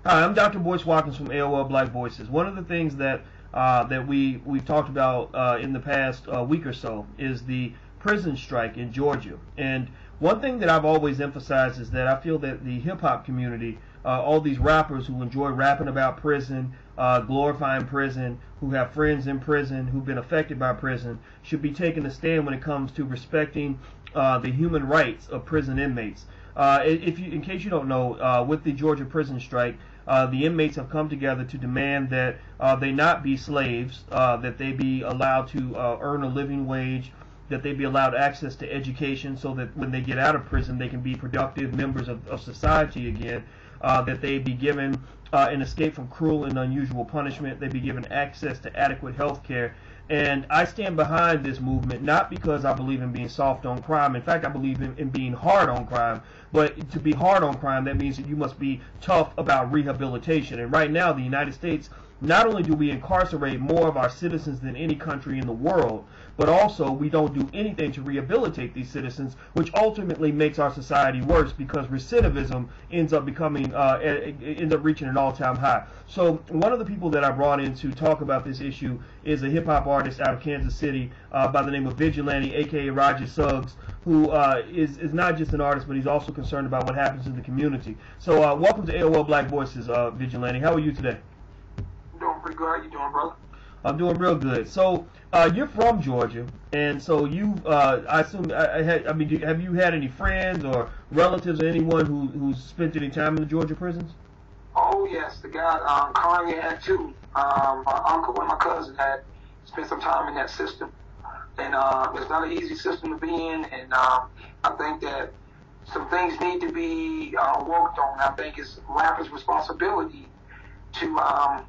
Hi, I'm Dr. Boyce Watkins from AOL Black Voices. One of the things that we've talked about in the past week or so is the prison strike in Georgia. And one thing that I've always emphasized is that I feel that the hip hop community, all these rappers who enjoy rapping about prison, glorifying prison, who have friends in prison, who've been affected by prison, should be taking a stand when it comes to respecting the human rights of prison inmates. In case you don't know, with the Georgia prison strike, the inmates have come together to demand that they not be slaves, that they be allowed to earn a living wage, that they be allowed access to education so that when they get out of prison they can be productive members of society again, that they be given an escape from cruel and unusual punishment, they be given access to adequate health care. And I stand behind this movement, not because I believe in being soft on crime. In fact, I believe in being hard on crime. But to be hard on crime, that means that you must be tough about rehabilitation. And right now, the United States, not only do we incarcerate more of our citizens than any country in the world, but also we don't do anything to rehabilitate these citizens, which ultimately makes our society worse because recidivism ends up reaching an all-time high. So one of the people that I brought in to talk about this issue is a hip-hop artist out of Kansas City by the name of Vigilante, aka Roger Suggs, who is not just an artist, but he's also concerned about what happens in the community. So welcome to AOL Black Voices, Vigilante. How are you today? Doing pretty good. How you doing, brother? I'm doing real good. So you're from Georgia, and so you, I assume, have you had any friends or relatives or anyone who's spent any time in the Georgia prisons? Oh yes, the guy Kanye had too. My uncle and my cousin had spent some time in that system, and it's not an easy system to be in. And I think that some things need to be worked on. I think it's rappers' responsibility to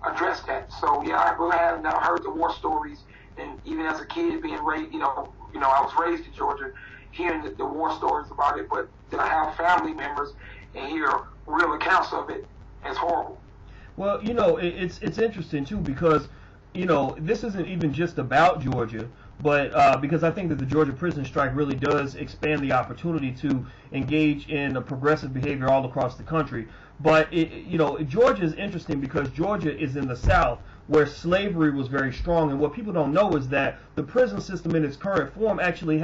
address that. So yeah, I really have now heard the war stories, and even as a kid being raised, I was raised in Georgia, hearing the war stories about it. But then I have family members and hear real accounts of it. It's horrible. Well, it's interesting too because this isn't even just about Georgia, but because I think that the Georgia prison strike really does expand the opportunity to engage in a progressive behavior all across the country. But Georgia is interesting because Georgia is in the South where slavery was very strong, and what people don't know is that the prison system in its current form actually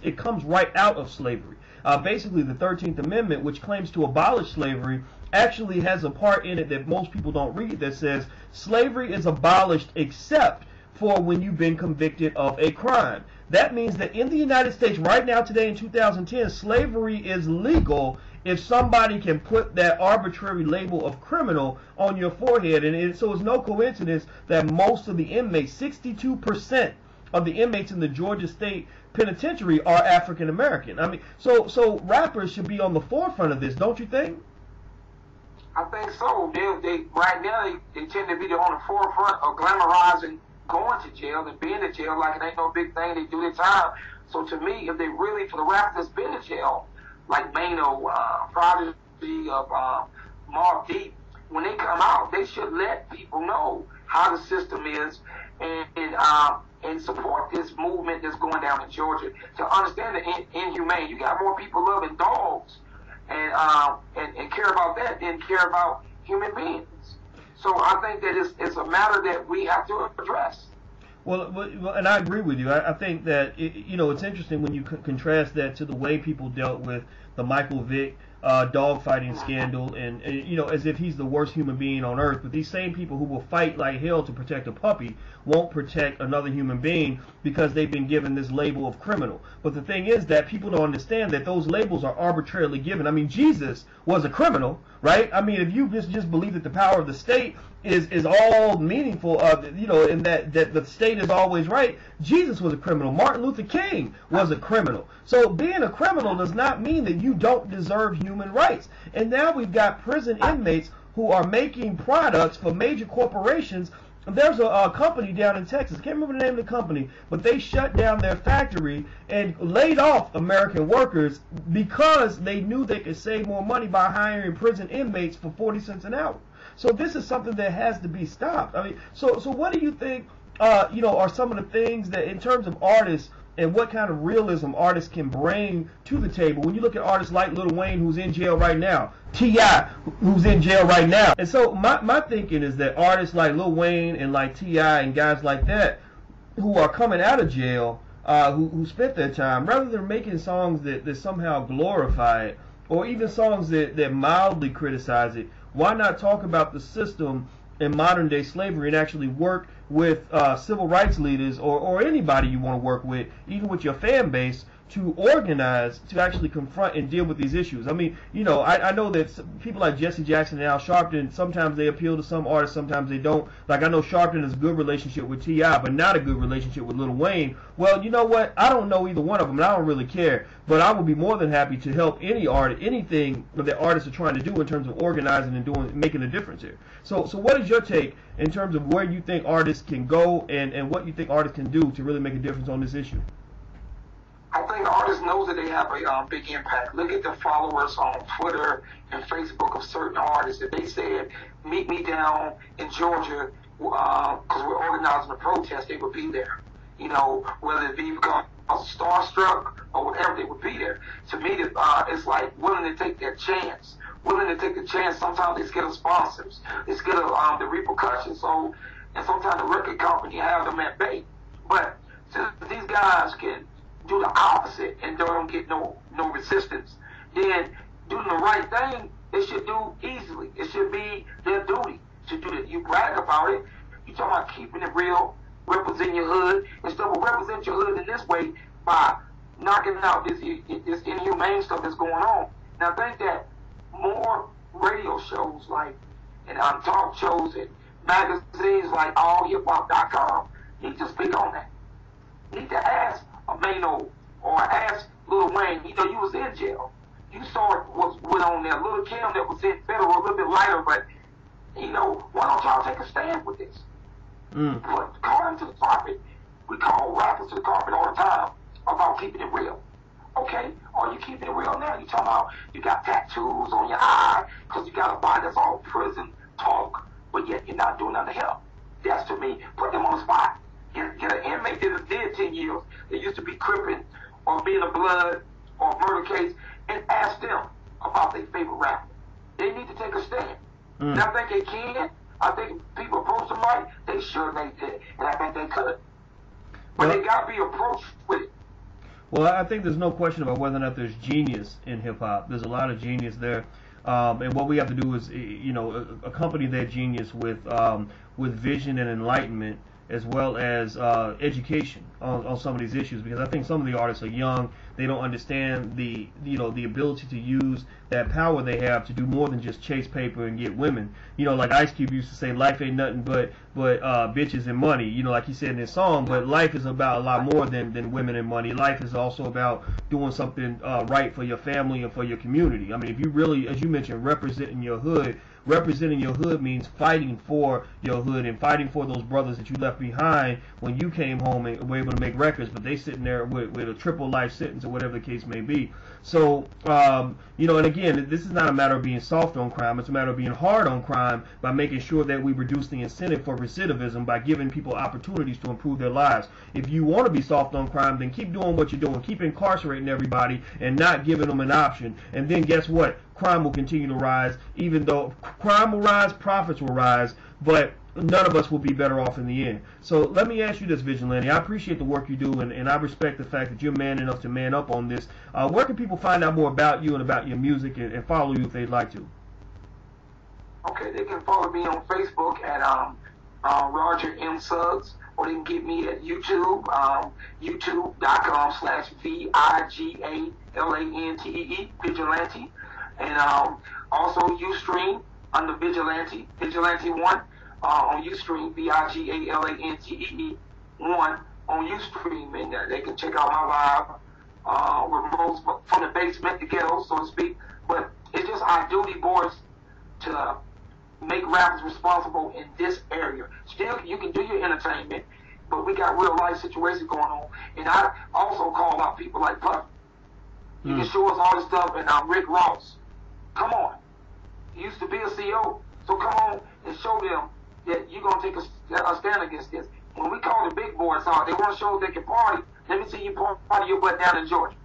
it comes right out of slavery. Basically, the 13th Amendment, which claims to abolish slavery, actually has a part in it that most people don't read that says slavery is abolished except for when you've been convicted of a crime. That means that in the United States right now, today in 2010, slavery is legal if somebody can put that arbitrary label of criminal on your forehead. And so it's no coincidence that most of the inmates, 62% of the inmates in the Georgia State Penitentiary are African American. I mean, so rappers should be on the forefront of this, don't you think? I think so. They right now they tend to be on the forefront of glamorizing going to jail and being in jail like it ain't no big thing. They do their time. So to me, if they really, for the rappers that's been in jail, like Mano, Prodigy of Mobb Deep, when they come out, they should let people know how the system is and support this movement that's going down in Georgia. To understand the inhumane, you got more people loving dogs and care about that than care about human beings. So I think that it's a matter that we have to address. Well, and I agree with you. I think that it's interesting when you contrast that to the way people dealt with the Michael Vick dogfighting scandal, and as if he's the worst human being on earth. But these same people who will fight like hell to protect a puppy won't protect another human being because they've been given this label of criminal. But the thing is that people don't understand that those labels are arbitrarily given. I mean, Jesus was a criminal, right? I mean, if you just believe that the power of the state is all meaningful, and that the state is always right, Jesus was a criminal. Martin Luther King was a criminal. So being a criminal does not mean that you don't deserve human rights. And now we've got prison inmates who are making products for major corporations. There's a company down in Texas, can't remember the name of the company, but they shut down their factory and laid off American workers because they knew they could save more money by hiring prison inmates for 40 cents an hour. So this is something that has to be stopped. I mean, so what do you think, are some of the things that, in terms of artists and what kind of realism artists can bring to the table. When you look at artists like Lil Wayne, who's in jail right now, T.I., who's in jail right now. And so my thinking is that artists like Lil Wayne and like T.I. and guys like that who are coming out of jail, who spent their time, rather than making songs that somehow glorify it, or even songs that mildly criticize it, why not talk about the system in modern day slavery and actually work with civil rights leaders or anybody you want to work with, even with your fan base, to organize to actually confront and deal with these issues. I mean, I know that people like Jesse Jackson and Al Sharpton, sometimes they appeal to some artists, sometimes they don't. Like, I know Sharpton has a good relationship with T.I., but not a good relationship with Lil Wayne. Well, you know what? I don't know either one of them, and I don't really care. But I would be more than happy to help any artist, anything that artists are trying to do in terms of organizing and making a difference here. So what is your take in terms of where you think artists can go and what you think artists can do to really make a difference on this issue? I think artists know that they have a big impact. Look at the followers on Twitter and Facebook of certain artists. If they said, meet me down in Georgia because we're organizing a protest, they would be there. Whether it be because starstruck or whatever, they would be there. To me, it's like willing to take that chance. Willing to take the chance. Sometimes they're scared of sponsors. They're scared of the repercussions. And sometimes the record company have them at bay. But since these guys can do the opposite and don't get no resistance, then doing the right thing, they should do easily. It should be their duty to do that. You brag about it. You talking about keeping it real, represent your hood, instead of represent your hood in this way by knocking out this inhumane stuff that's going on. Now, I think that more radio shows and talk shows and magazines like allhiphop.com need to speak on that. Need to ask Amano or ask Lil Wayne, you was in jail. You saw what went on there. Lil Kim that was in federal, a little bit lighter, but, why don't y'all take a stand with this? But call them to the carpet. We call rappers to the carpet all the time about keeping it real. Okay, are you keeping it real now? You talking about you got tattoos on your eye because you got a body that's all prison talk, but yet you're not doing nothing to help. That's, to me, put them on the spot. Get an inmate that did 10 years that used to be crippin' or being a blood or murder case and ask them about their favorite rapper. They need to take a stand. And I think they can. I think if people approach them right, they should make it. And I think they could. But they got to be approached with it. Well, I think there's no question about whether or not there's genius in hip-hop. There's a lot of genius there. And what we have to do is, accompany that genius with vision and enlightenment, as well as education on some of these issues, because I think some of the artists are young. They don't understand the ability to use that power they have to do more than just chase paper and get women. Like Ice Cube used to say, life ain't nothing but bitches and money. Like he said in his song. But life is about a lot more than women and money. Life is also about doing something right for your family and for your community. I mean, if you really, as you mentioned, representing your hood. Representing your hood means fighting for your hood and fighting for those brothers that you left behind when you came home and were able to make records, but they sitting there with a triple life sentence or whatever the case may be. So, and again, this is not a matter of being soft on crime. It's a matter of being hard on crime by making sure that we reduce the incentive for recidivism by giving people opportunities to improve their lives. If you want to be soft on crime, then keep doing what you're doing. Keep incarcerating everybody and not giving them an option. And then guess what? Crime will continue to rise. Even though crime will rise, profits will rise, but none of us will be better off in the end. So let me ask you this, Vigilante. I appreciate the work you do, and I respect the fact that you're man enough to man up on this. Where can people find out more about you and about your music and follow you if they'd like to? Okay, they can follow me on Facebook at Roger M. Suggs, or they can get me at YouTube, youtube.com/VIGALANTEE, Vigilante. And also Ustream under Vigilante 1 on Ustream, VIGALANTEE 1 on Ustream, and they can check out my live remotes from the basement, the ghetto, so to speak. But it's just our duty, boys, to make rappers responsible in this area. Still, you can do your entertainment, but we got real life situations going on. And I also call out people like Puff. You can show us all this stuff, and Rick Ross. Come on. He used to be a CEO, so come on and show them that you're going to take a stand against this. When we call the big boys out, they want to show they can party, Let me see you party your butt down in Georgia.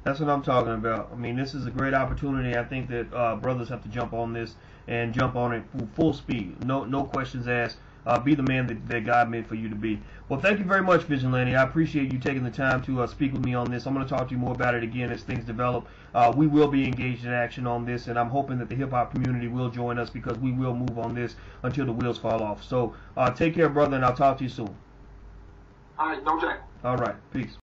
That's what I'm talking about. I mean, this is a great opportunity. I think that brothers have to jump on this and jump on it full speed. No questions asked. Be the man that God meant for you to be. Well, thank you very much, Vigilante. I appreciate you taking the time to speak with me on this. I'm going to talk to you more about it again as things develop. We will be engaged in action on this, and I'm hoping that the hip-hop community will join us because we will move on this until the wheels fall off. So take care, brother, and I'll talk to you soon. All right, no check. All right, peace.